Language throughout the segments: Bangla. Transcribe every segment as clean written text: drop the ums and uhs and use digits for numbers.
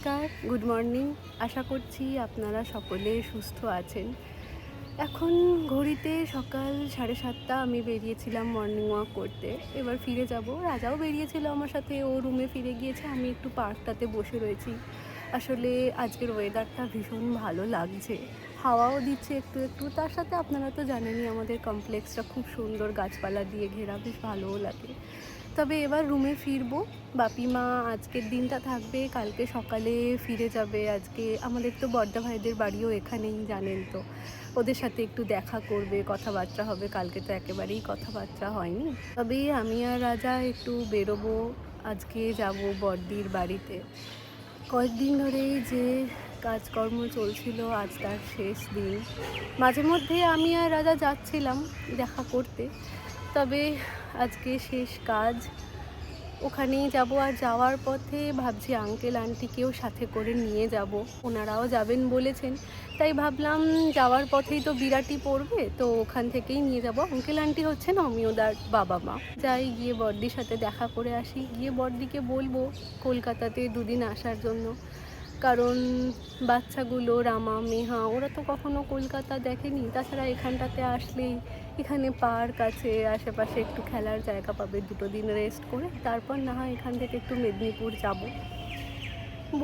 নমস্কার, গুড মর্নিং। আশা করছি আপনারা সকলে সুস্থ আছেন। এখন ঘড়িতে সকাল 7:30। আমি বেরিয়েছিলাম মর্নিং ওয়াক করতে। এবার ফিরে যাব। রাজাও বেরিয়েছিল আমার সাথে, ও রুমে ফিরে গিয়েছে। আমি একটু পার্কটাতে বসে রয়েছি। আসলে আজকের ওয়েদারটা ভীষণ ভালো লাগছে। হাওয়াও দিচ্ছে একটু একটু। তার সাথে আপনারা তো জানেনই আমাদের কমপ্লেক্সটা খুব সুন্দর গাছপালা দিয়ে ঘেরা, বেশ ভালোও লাগে। তবে এবার রুমে ফিরবো। বাপি মা আজকের দিনটা থাকবে, কালকে সকালে ফিরে যাবে। আজকে আমাদের তো বড়দা ভাইদের বাড়িও এখানেই, জানেন তো। ওদের সাথে একটু দেখা করবে, কথাবার্তা হবে। কালকে তো একেবারেই কথাবার্তা হয়নি। তবে আমি আর রাজা একটু বেরোবো। আজকে যাব বড়দির বাড়িতে। কয়েকদিন ধরেই যে কাজকর্ম চলছিল, আজ তার শেষ দিন। মাঝে মধ্যে আমি আর রাজা যাচ্ছিলাম দেখা করতে, তবে আজকে শেষ কাজ। ওখানেই যাব। আর যাওয়ার পথে ভাবছি আঙ্কেল আন্টিকেও সাথে করে নিয়ে যাব, ওনারাও যাবেন বলেছেন। তাই ভাবলাম যাওয়ার পথেই তো বিরাটি পড়বে, তো ওখান থেকেই নিয়ে যাব। আঙ্কেল আন্টি হচ্ছেন অমিয়দার বাবা মা। যাই, গিয়ে বড়দির সাথে দেখা করে আসি। গিয়ে বড়দিকে বলবো কলকাতাতে দুদিন আসার জন্য, কারণ বাচ্চাগুলো রামা মেহা ওরা তো কখনো কলকাতা দেখেনি। তাছাড়া এখানটাতে আসলেই এখানে পার্ক আছে, আশেপাশে একটু খেলার জায়গা পাবে। 2 দিন রেস্ট করে তারপর না হয় এখান থেকে একটু মেদিনীপুর যাব।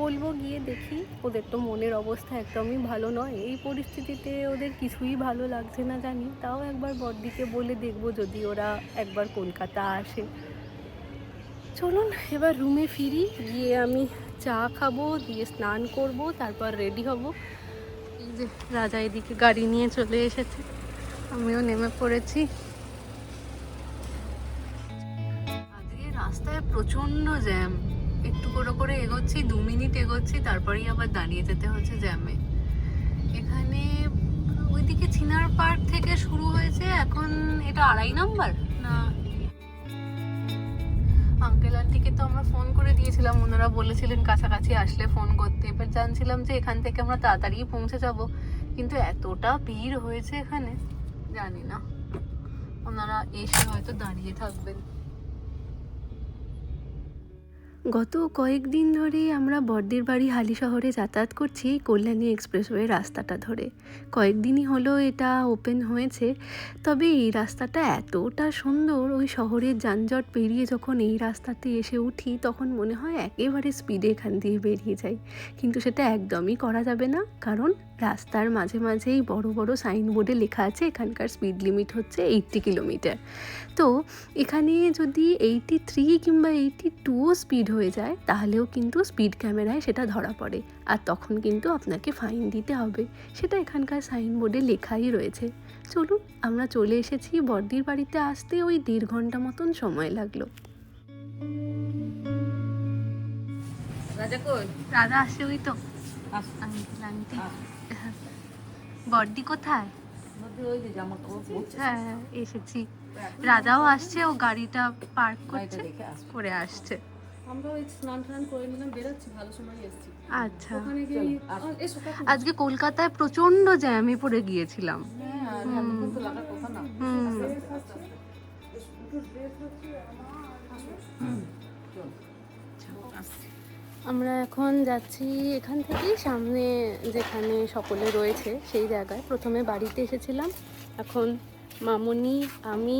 বলবো, গিয়ে দেখি। ওদের তো মনের অবস্থা একদমই ভালো নয়। এই পরিস্থিতিতে ওদের কিছুই ভালো লাগছে না জানি, তাও একবার বড়দিকে বলে দেখবো যদি ওরা একবার কলকাতা আসে। চলুন এবার রুমে ফিরি। গিয়ে আমি চা খাবো, দিয়ে স্নান করব, তারপর রেডি হব। এই যে রাজা এদিকে গাড়ি নিয়ে চলে এসেছে, আমিও নেমে পড়েছি। আজকে রাস্তায় প্রচণ্ড জ্যাম। একটু করে করে এগোচ্ছি, 2 মিনিট এগোচ্ছি, তারপরেই আবার দাঁড়িয়ে যেতে হচ্ছে জ্যামে। এখানে ওইদিকে চিনার পার্ক থেকে শুরু হয়েছে, এখন এটা 2.5 নম্বর না। আঙ্কেল আন্টিকে তো আমরা ফোন করে দিয়েছিলাম, ওনারা বলেছিলেন কাছাকাছি আসলে ফোন করতে। এবার জানছিলাম যে এখান থেকে আমরা তাড়াতাড়ি পৌঁছে যাব, কিন্তু এতটা ভিড় হয়েছে এখানে, জানি না। ওনারা এসে হয়তো দাঁড়িয়ে থাকবেন। গত কয়েকদিন ধরে আমরা বড়দির বাড়ি হালিশহরে যাতায়াত করছি এই কল্যাণী এক্সপ্রেসওয়ে রাস্তাটা ধরে। কয়েকদিনই হলো এটা ওপেন হয়েছে। তবে এই রাস্তাটা এতটা সুন্দর, ওই শহরের যানজট পেরিয়ে যখন এই রাস্তাতে এসে উঠি তখন মনে হয় একেবারে স্পিডে এখান দিয়ে বেরিয়ে যাই। কিন্তু সেটা একদমই করা যাবে না, কারণ রাস্তার মাঝে মাঝেই বড় বড় সাইনবোর্ডে লেখা আছে এখানকার স্পিড লিমিট হচ্ছে 80 কিলোমিটার। তো এখানে যদি 83 কিংবা 82 স্পিড হয়ে যায় তাহলেও কিন্তু স্পিড ক্যামেরায় সেটা ধরা পড়ে, আর তখন কিন্তু আপনাকে ফাইন দিতে হবে। সেটা এখানকার সাইনবোর্ডে লেখাই রয়েছে। চলুন, আমরা চলে এসেছি। বড়দির বাড়িতে আসতে ওই 1.5 ঘন্টা মতন সময় লাগলো। রাজা আসে, ওই তো আঙ্কেল আন্টি। বড়দি কোথায়? হ্যাঁ এসেছি। রাজাও আসছে, ও গাড়িটা পার্ক করছে, করে আসছে। আমরা ওই স্নান টান করে নিলাম, বেরোচ্ছি, ভালো সময় এসেছি। আচ্ছা, ওখানে গিয়ে এসো কাকু। আজকে কলকাতায় প্রচন্ড জ্যামে পড়ে গিয়েছিলাম। হ্যাঁ, আর এতক্ষণ তো লাগার কথা না। আমরা এখন যাচ্ছি এখান থেকেই সামনে যেখানে সকলে রয়েছে সেই জায়গায়। প্রথমে বাড়িতে এসেছিলাম, এখন মামনি, আমি,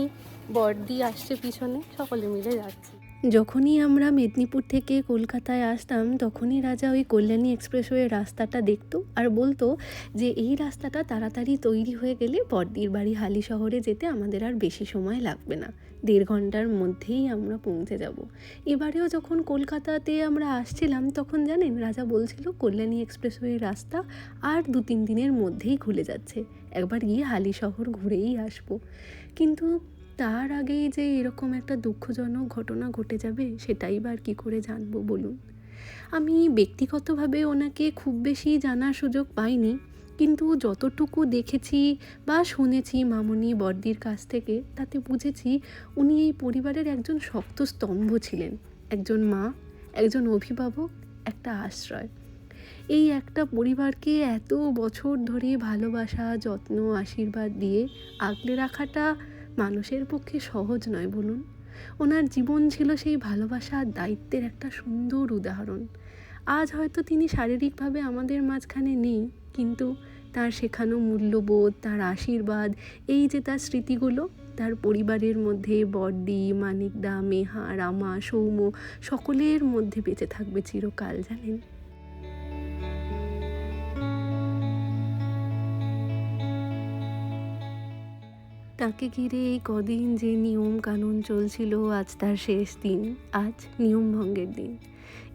বড়দি আসছে পিছনে, সকলে মিলে যাচ্ছি। যখনই আমরা মেদিনীপুর থেকে কলকাতায় আসতাম তখনই রাজা ওই কল্যাণী এক্সপ্রেসওয়ে রাস্তাটা দেখতো আর বলতো যে এই রাস্তাটা তাড়াতাড়ি তৈরি হয়ে গেলে বড়দির বাড়ি হালিশহরে যেতে আমাদের আর বেশি সময় লাগবে না, 1.5 ঘন্টার মধ্যেই আমরা পৌঁছে যাব। এবারেও যখন কলকাতাতে আমরা আসছিলাম তখন জানেন রাজা বলছিল কল্যাণী এক্সপ্রেসওয়ে রাস্তা আর 2-3 দিনের মধ্যেই খুলে যাচ্ছে, একবার গিয়ে হালিশহর ঘুরেই আসবো। কিন্তু তার আগেই যে এরকম একটা দুঃখজনক ঘটনা ঘটে যাবে সেটাই বা আর কী করে জানবো বলুন। আমি ব্যক্তিগতভাবে ওনাকে খুব বেশি জানার সুযোগ পাইনি, কিন্তু যতটুকু দেখেছি বা শুনেছি মামনি বড়দির কাছ থেকে তাতে বুঝেছি উনি এই পরিবারের একজন শক্ত স্তম্ভ ছিলেন, একজন মা, একজন অভিভাবক, একটা আশ্রয়। এই একটা পরিবারকে এত বছর ধরে ভালোবাসা, যত্ন, আশীর্বাদ দিয়ে আগলে রাখাটা মানুষের পক্ষে সহজ নয় বলুন। ওনার জীবন ছিল সেই ভালোবাসা আর দায়িত্বের একটা সুন্দর উদাহরণ। আজ হয়তো তিনি শারীরিকভাবে আমাদের মাঝখানে নেই, কিন্তু তার শেখানো মূল্যবোধ, তার আশীর্বাদ, এই যে তার স্মৃতিগুলো, তার পরিবারের মধ্যে বড়দি, মানিকদা, মেহা, রামা, সৌম্য সকলের মধ্যে বেঁচে থাকবে চিরকাল, জানেন। তাকে ঘিরে এই কদিন যে নিয়ম কানুন চলছিল, আজ তার শেষ দিন, আজ নিয়ম ভঙ্গের দিন।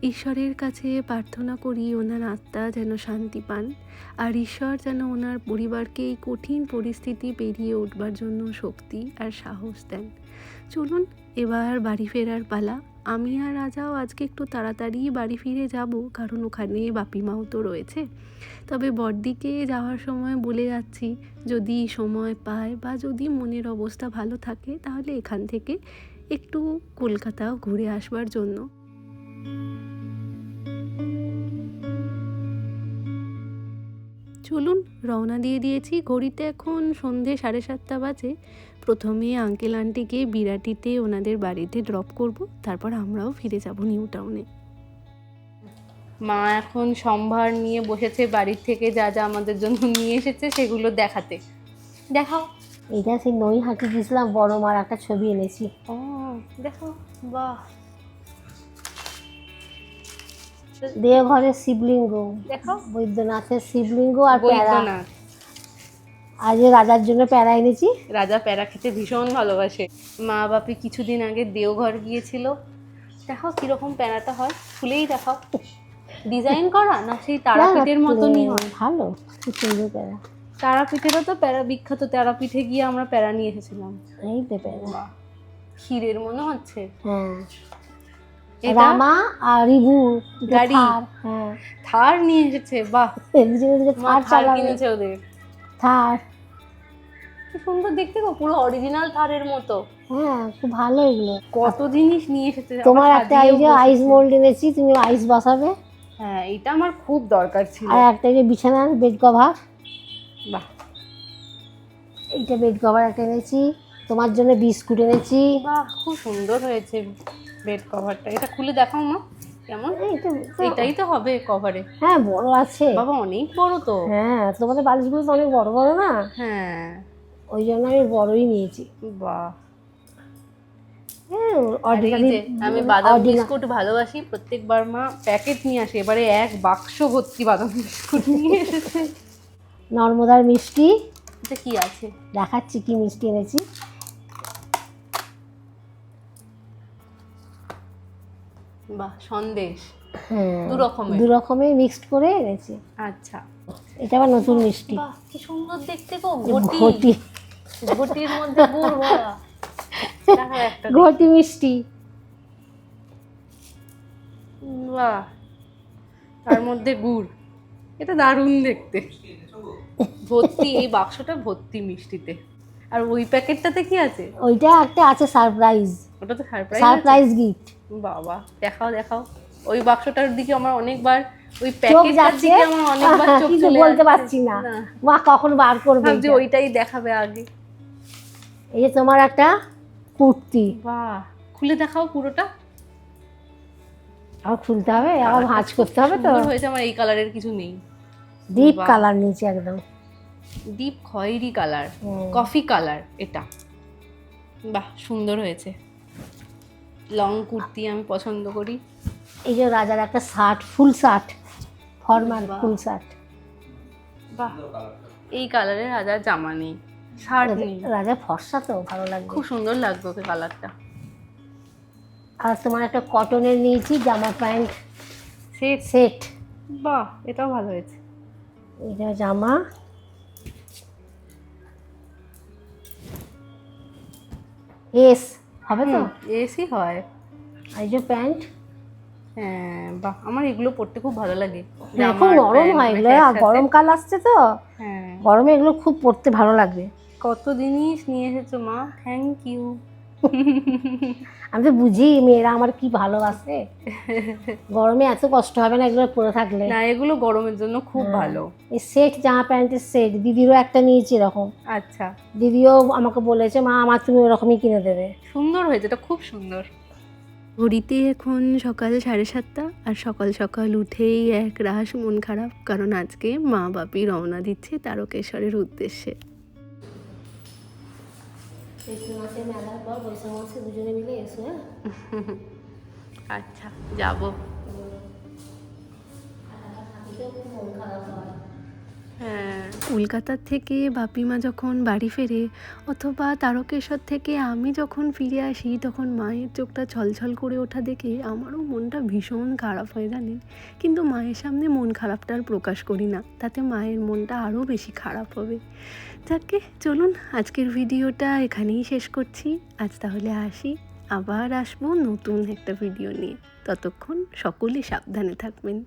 ঈশ্বরের কাছে প্রার্থনা করি ওনার আত্মা যেন শান্তি পান, আর ঈশ্বর যেন ওনার পরিবারকে এই কঠিন পরিস্থিতি পেরিয়ে উঠবার জন্য শক্তি আর সাহস দেন। চলুন এবার বাড়ি ফেরার পালা। আমি আর রাজাও আজকে একটু তাড়াতাড়ি বাড়ি ফিরে যাব, কারণ ওখানে বাপিমাও তো রয়েছে। তবে বড়দিকে যাওয়ার সময় বলে যাচ্ছি, যদি সময় পায় বা যদি মনের অবস্থা ভালো থাকে, তাহলে এখান থেকে একটু কলকাতাও ঘুরে আসবার জন্য। চলুন রওনা দিয়ে দিয়েছি। ঘড়িতে এখন সন্ধে 7:30 বাজে। প্রথমে আঙ্কেল আন্টিকে বিরাটিতে ওনাদের বাড়িতে ড্রপ করব, তারপর আমরাও ফিরে যাব নিউ টাউনে। মা এখন সম্ভার নিয়ে বসেছে, বাড়ির থেকে যা যা আমাদের জন্য নিয়ে এসেছে সেগুলো দেখাতে। দেখাও। এটা সেই নৈহাটি গেছিলাম, বড় মার একটা ছবি এনেছি। ও দেখো, বাহ। দেওঘরের শিবলিঙ্গ, দেখো, বৈদ্যনাথের শিবলিঙ্গ আর প্যারা। বৈদ্যনাথ। আজ রাজার জন্য প্যারা এনেছি। রাজা প্যারা খেতে ভীষণ ভালোবাসে। মা বাপি কিছুদিন আগে দেওঘর গিয়েছিল। দেখো কিরকম প্যারাটা হয়, খুলেই দেখাও। ডিজাইন করা না সেই তারাপীঠের মতনই হয়? ভালো, খুব সুন্দর প্যারা। তারাপীঠেরও তো প্যারা বিখ্যাত, তারাপীঠে গিয়ে আমরা প্যারা নিয়ে এসেছিলাম। এই তো প্যারা, ক্ষীরের মনে হচ্ছে। হ্যাঁ। এটা রামা আর রিভু গাড়ি। হ্যাঁ, থার নিয়ে এসেছে, বাহ। মা থার থার চালাবে। কিনেছে ওদের। থার, কি সুন্দর দেখতে গো, পুরো অরিজিনাল থারের মতো। হ্যাঁ খুব ভালো এগুলো। কত জিনিস নিয়ে এসেছে। তোমার আবার একটা এই সাজিয়েও যে বসেছে। আইস মোল্ড এনেছি, তুমি আইস বসাবে। হ্যাঁ, এটা আমার খুব দরকার ছিল। আর একটা এই যে বিছানার বেড কভার, বাহ এইটা বেড কভার একটা এনেছি। তোমার জন্য বিস্কুট এনেছি। বাহ, খুব সুন্দর হয়েছে বেড কভারটা। এটা খুলে দেখাও মা, কেমন। এটাই তো হবে কভারে। হ্যাঁ বড় আছে বাবা, অনেক বড় তো। হ্যাঁ, তোমাদের বালিশগুলো তো অনেক বড় বড় না, হ্যাঁ, ওই জন্য আমি বড়ই নিয়েছি। বাহ। হ্যাঁ, আর এই ordinary- যে আমি বাদাম ordinary- বিস্কুট ভালোবাসি, প্রত্যেকবার মা প্যাকেট নিয়ে আসে, এবারে এক বাক্স ভর্তি বাদাম বিস্কুট নিয়ে এসেছে। নর্মদার মিষ্টি এটা কি আছে দেখাচ্ছি, কি মিষ্টি এনেছি। বাহ, সন্দেশ। হ্যাঁ, দু রকমের। দু রকমের মিক্সড করে এনেছি। আচ্ছা, এটা আবার নতুন মিষ্টি। বাহ কি সুন্দর দেখতে গো। ঘটি, ঘটির মধ্যে গুড় ভরা। দেখাও একটা। ঘটি মিষ্টি। বাহ, তার মধ্যে গুড়। এটা দারুণ দেখতে। ভর্তি, এই বাক্সটা ভর্তি মিষ্টিতে। আর ওই প্যাকেটটাতে কি আছে? ওইটা একটা আছে সারপ্রাইজ, ওটা তো সারপ্রাইজ। Surprise gift. বাবা, দেখাও দেখাও। ওই বাক্সটার দিকে আমার অনেকবার, ওই চোখ প্যাকেটটার যাচ্ছে, দিকে আমার অনেকবার চোখ কিছু চলে বলতে যাচ্ছে। পারছি না, মা কখন বার করবে। ভাবছি এটা। ওইটাই দেখাবে আগে। এই যে তোমার একটা কুর্তি, বাহ, খুলে দেখাও পুরোটা। আবার খুলতে হবে, আবার ভাঁজ করতে হবে তো। সুন্দর হয়েছে। আমার এই কালারের কিছু নেই। ডিপ বাহ। কালার নিয়েছি একদম, ডিপ খয়েরি কালার, হুম। কফি কালার এটা। বাহ, সুন্দর হয়েছে। লং কুর্তি আমি পছন্দ করি। এই যে রাজার একটা শার্ট, ফুল শার্ট, ফরমাল বাহ। Full shirt. বাহ, এই কালারের রাজার জামা নেই, শার্ট নেই। রাজা ফর্সা তো ভালো লাগবে। খুব সুন্দর লাগবে ওকে কালারটা। আর তোমার একটা কটনের নিয়েছি জামা প্যান্ট সেট। সেট। বাহ, এটাও ভালো হয়েছে। এটা জামা, এস হবে তো, এসি হয়। আর এই যে প্যান্ট। হ্যাঁ, বাহ, আমার এগুলো পরতে খুব ভালো লাগে। খুব নরম হয় এগুলো, আর গরমকাল আসছে তো, হ্যাঁ, গরমে এগুলো খুব পরতে ভালো লাগবে। কত জিনিস নিয়ে এসেছো মা, থ্যাংক ইউ। আমি তো বুঝি মেয়েরা আমার কি ভালোবাসে। গরমে এত কষ্ট হবে না এগুলো পরে থাকলে। না, এগুলো গরমের জন্য খুব ভালো। এই সেট, জামা প্যান্টের সেট দিদিরও একটা নিয়েছি এরকম। আচ্ছা, দিদিও আমাকে বলেছে মা আমার তুমি ওরকমই কিনে দেবে। সুন্দর হয়েছে, এটা খুব সুন্দর। ঘড়িতে এখন সকাল 7:30 আর সকাল সকাল উঠেই এক রাশ মন খারাপ, কারণ আজকে মা বাপি রওনা দিচ্ছে তারকেশ্বরের উদ্দেশ্যে। চৈত্র মাসে মেলার পর বৈশাখ মাসে দুজনে মিলে এসো। হ্যাঁ, আচ্ছা যাবো। এতেও খুব মন খারাপ হয়। হ্যাঁ, কলকাতার থেকে বাপিমা যখন বাড়ি ফেরে অথবা তারকেশ্বর থেকে আমি যখন ফিরে আসি, তখন মায়ের চোখটা ছলছল করে ওঠা দেখে আমারও মনটা ভীষণ খারাপ হয় জানেন। কিন্তু মায়ের সামনে মন খারাপটা আর প্রকাশ করি না, তাতে মায়ের মনটা আরও বেশি খারাপ হবে। যাকে চলুন আজকের ভিডিওটা এখানেই শেষ করছি। আজ তাহলে আসি, আবার আসবো নতুন একটা ভিডিও নিয়ে। ততক্ষণ সকলে সাবধানে থাকবেন।